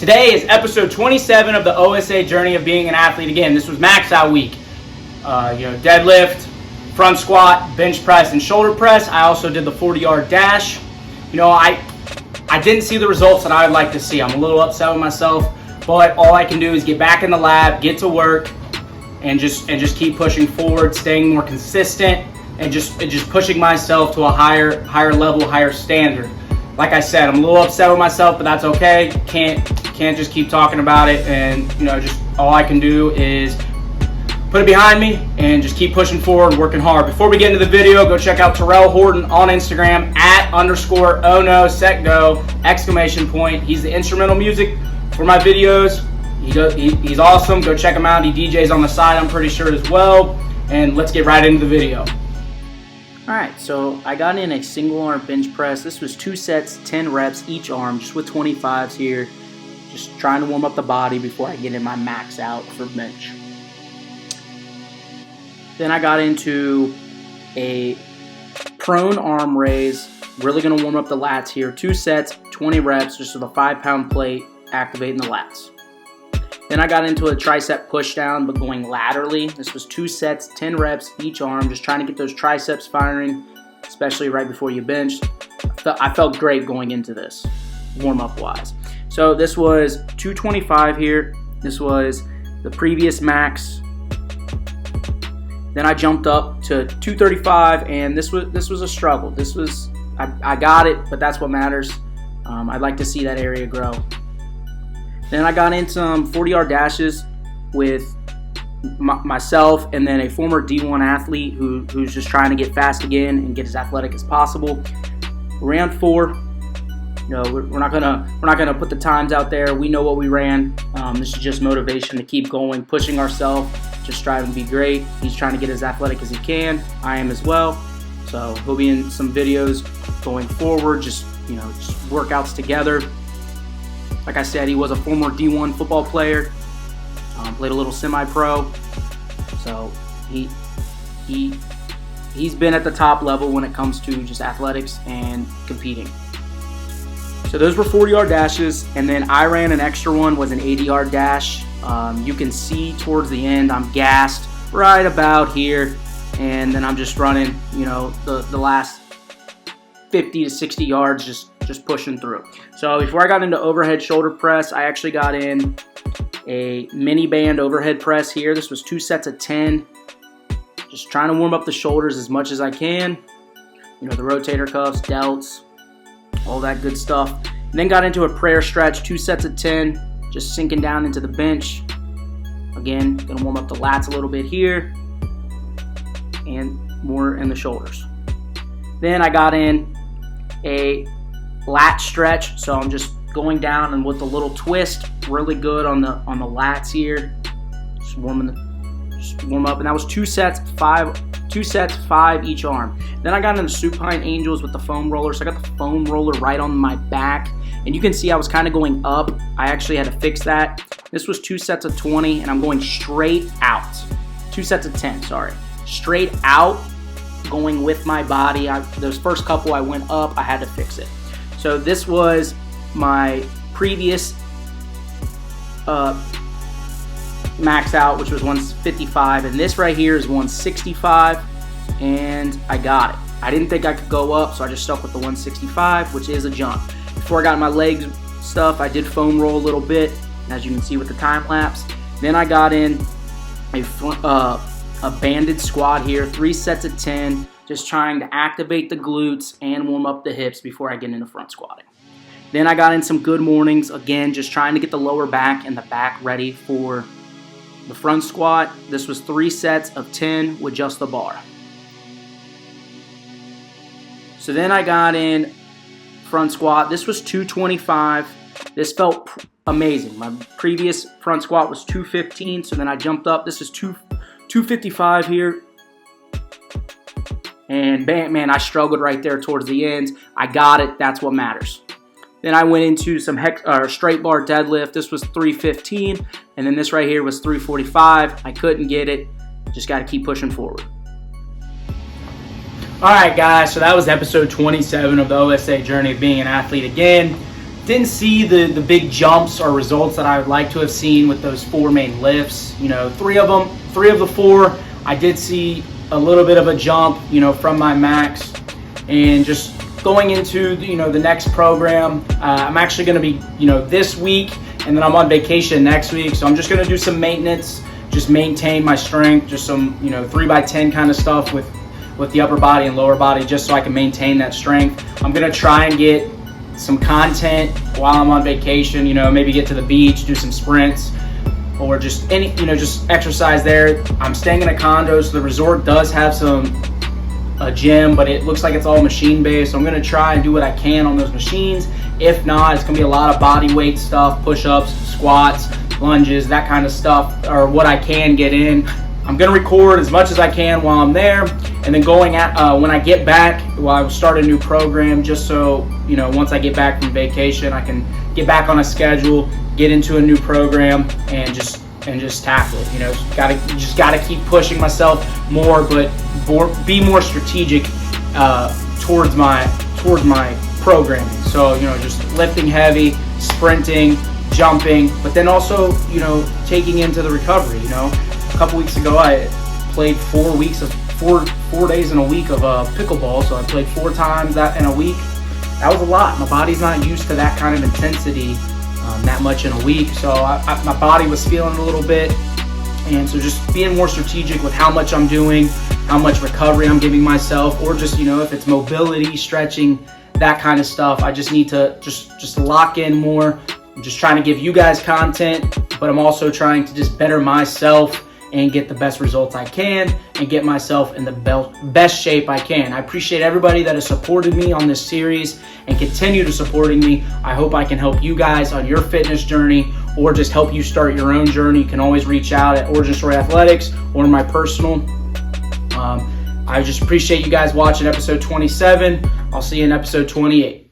Today is episode 27 of the OSA journey of being an athlete. Again, this was max out week. Deadlift, front squat, bench press, and shoulder press. I also did the 40-yard dash. I didn't see the results that I would like to see. I'm a little upset with myself, but all I can do is get back in the lab, get to work, and just keep pushing forward, staying more consistent, and just pushing myself to a higher level, higher standard. Like I said, I'm a little upset with myself, but that's okay. Can't just keep talking about it, and just all I can do is put it behind me and just keep pushing forward, working hard. Before we get into the video, go check out Terrell Horton on Instagram @_OhNo_! He's the instrumental music for my videos. He's awesome. Go check him out. He DJs on the side, I'm pretty sure, as well. And let's get right into the video. Alright, so I got in a single arm bench press. This was 2 sets, 10 reps each arm, just with 25s here. Just trying to warm up the body before I get in my max out for bench. Then I got into a prone arm raise. Really going to warm up the lats here. 2 sets, 20 reps, just with a 5-pound plate, activating the lats. Then I got into a tricep push down, but going laterally. This was 2 sets, 10 reps each arm, just trying to get those triceps firing, especially right before you bench. I felt great going into this, warm-up wise. So this was 225 here. This was the previous max. Then I jumped up to 235, and this was a struggle. I got it, but that's what matters. I'd like to see that area grow. Then I got into some 40-yard dashes with myself and then a former D1 athlete who's just trying to get fast again and get as athletic as possible. Ran 4. We're not gonna put the times out there. We know what we ran. This is just motivation to keep going, pushing ourselves, just striving to be great. He's trying to get as athletic as he can. I am as well. So he'll be in some videos going forward, just workouts together. Like I said, he was a former D1 football player. Played a little semi-pro. So he's been at the top level when it comes to just athletics and competing. So those were 40-yard dashes, and then I ran an extra one, was an 80-yard dash. You can see towards the end I'm gassed right about here, and then I'm just running, the last 50 to 60 yards, just pushing through. So before I got into overhead shoulder press, I actually got in a mini band overhead press here. This was 2 sets of 10. Just trying to warm up the shoulders as much as I can. The rotator cuffs, delts, all that good stuff. And then got into a prayer stretch, 2 sets of 10, just sinking down into the bench. Again, gonna warm up the lats a little bit here and more in the shoulders. Then I got in a lat stretch, so I'm just going down and with a little twist, really good on the lats here. Just warm up, and that was 2 sets, 5 each arm. Then I got into supine angels with the foam roller. So I got the foam roller right on my back, and you can see I was kind of going up. I actually had to fix that. This was 2 sets of 20, and I'm going straight out. 2 sets of 10, sorry. Straight out, going with my body. Those first couple I went up, I had to fix it. So this was my previous max out, which was 155, and this right here is 165, and I got it. I didn't think I could go up, so I just stuck with the 165, which is a jump. Before I got my legs stuff, I did foam roll a little bit, as you can see with the time lapse. Then I got in a banded squat here, 3 sets of 10, just trying to activate the glutes and warm up the hips before I get into front squatting. Then I got in some good mornings, again, just trying to get the lower back and the back ready for the front squat. This was 3 sets of 10 with just the bar. So then I got in front squat. This was 225. This felt amazing. My previous front squat was 215, so then I jumped up. This is 255 here. And man, I struggled right there towards the end. I got it. That's what matters. Then I went into some straight bar deadlift. This was 315, and then this right here was 345. I couldn't get it. Just got to keep pushing forward. All right, guys, so that was episode 27 of the OSA journey of being an athlete. Again, didn't see the big jumps or results that I would like to have seen with those 4 main lifts. You know, 3 of the 4, I did see a little bit of a jump, you know, from my max. And just going into, you know, the next program, I'm actually going to be, you know, this week, and then I'm on vacation next week. So I'm just going to do some maintenance, just maintain my strength, just some, you know, 3x10 kind of stuff with the upper body and lower body, just so I can maintain that strength. I'm going to try and get some content while I'm on vacation, you know, maybe get to the beach, do some sprints, or just any, you know, just exercise there. I'm staying in a condo, so the resort does have a gym, but it looks like it's all machine based. So I'm gonna try and do what I can on those machines. If not, it's gonna be a lot of body weight stuff, push-ups, squats, lunges, that kind of stuff, or what I can get in. I'm gonna record as much as I can while I'm there, and then going at when I get back, I'll start a new program, just so, you know, once I get back from vacation, I can get back on a schedule, get into a new program, and just tackle it. You know, just gotta keep pushing myself more, but be more strategic towards my programming. So, you know, just lifting heavy, sprinting, jumping, but then also, you know, taking into the recovery. You know, a couple weeks ago I played 4 days in a week of pickleball, so I played 4 times that in a week. That was a lot. My body's not used to that kind of intensity that much in a week, so my body was feeling a little bit. And so just being more strategic with how much I'm doing, how much recovery I'm giving myself, or just, you know, if it's mobility, stretching, that kind of stuff, I just need to just lock in more. I'm just trying to give you guys content, but I'm also trying to just better myself and get the best results I can and get myself in the best shape I can. I appreciate everybody that has supported me on this series and continue to supporting me. I hope I can help you guys on your fitness journey, or just help you start your own journey. You can always reach out at Origin Story Athletics or my personal. I just appreciate you guys watching episode 27. I'll see you in episode 28.